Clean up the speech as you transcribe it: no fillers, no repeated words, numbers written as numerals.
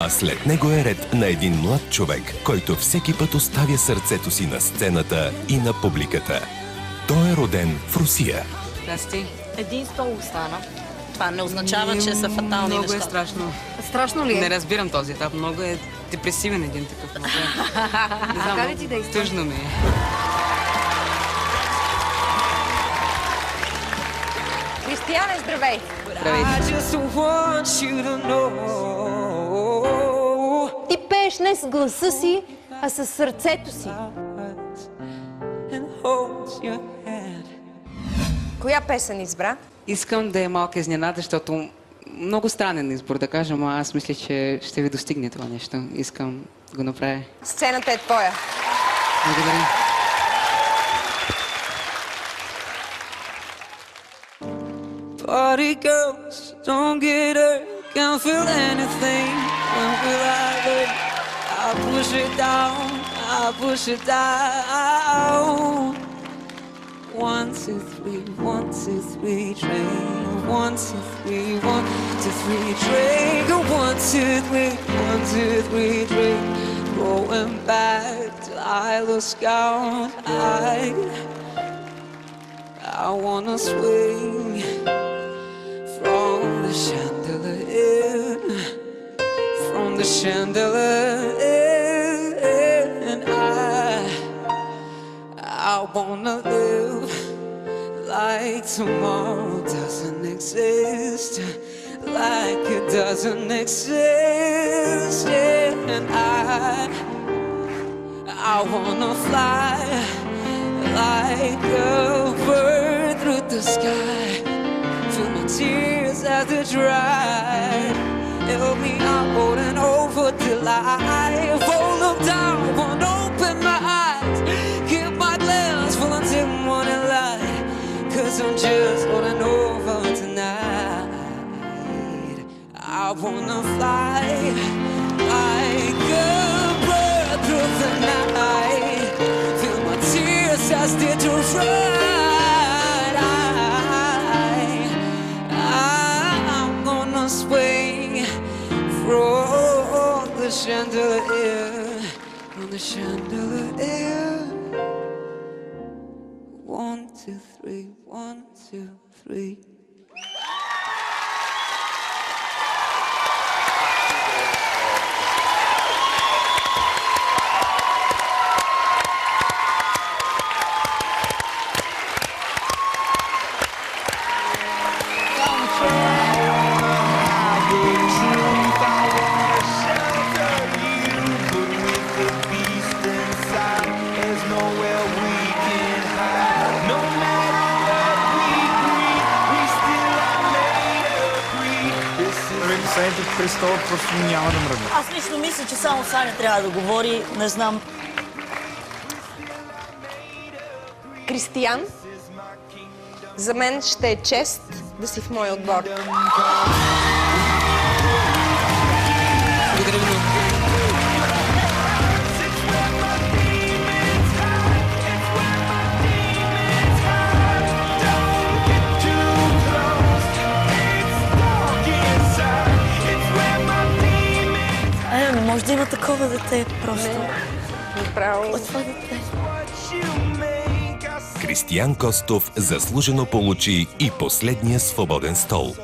А след него е ред на един млад човек, който всеки път оставя сърцето си на сцената и на публиката. Той е роден в Русия. Здрасти. Един стол остана. Това не означава, че са фатални Много неща. е страшно. Страшно ли е? Не разбирам този етап. Много е депресивен един такъв. Много е. Не знам, Така ли ти действа? тъжно ми е. Кристияне, здравей! Ти пееш не с гласа си, а с сърцето си. Коя песен избра? Искам да е малка изненада, защото много странен избор, да кажем, а аз мисля, че ще ви достигне това нещо. Искам да го направя. Сцената е твоя. Благодаря. Party girls, don't get hurt, can't feel anything, can't feel like I push it down, I push it down. 1, 2, 3, 1, 2, 3, train. 1, 2, 3, 1, 2, 3, train. 1, 2, 3, 1, 2, 3, train. Going back till I lose count. I wanna swing from the chandelier, from the chandelier, and I wanna live like tomorrow doesn't exist, like it doesn't exist, yeah. And I wanna fly like a bird through the sky. Feel my tears as they dry. Help me, I'm holding over till I fall them down. Won't open my eyes. Keep my glass full until morning light. 'Cause I'm just holding over tonight. I wanna fly like a bird through the night. Feel my tears as they dry. I'm gonna swing from the chandelier, from the chandelier. 1, 2, 3, 1, 2, 3. Сайдът престола просто няма да мръдне. Аз лично мисля, че само Саня трябва да говори. Не знам. Кристиян, за мен ще е чест да си в моя отбор. Благодаря ви. Не може да има такова дете, просто. Направо. От това дете. Кристиян Костов заслужено получи и последния свободен стол.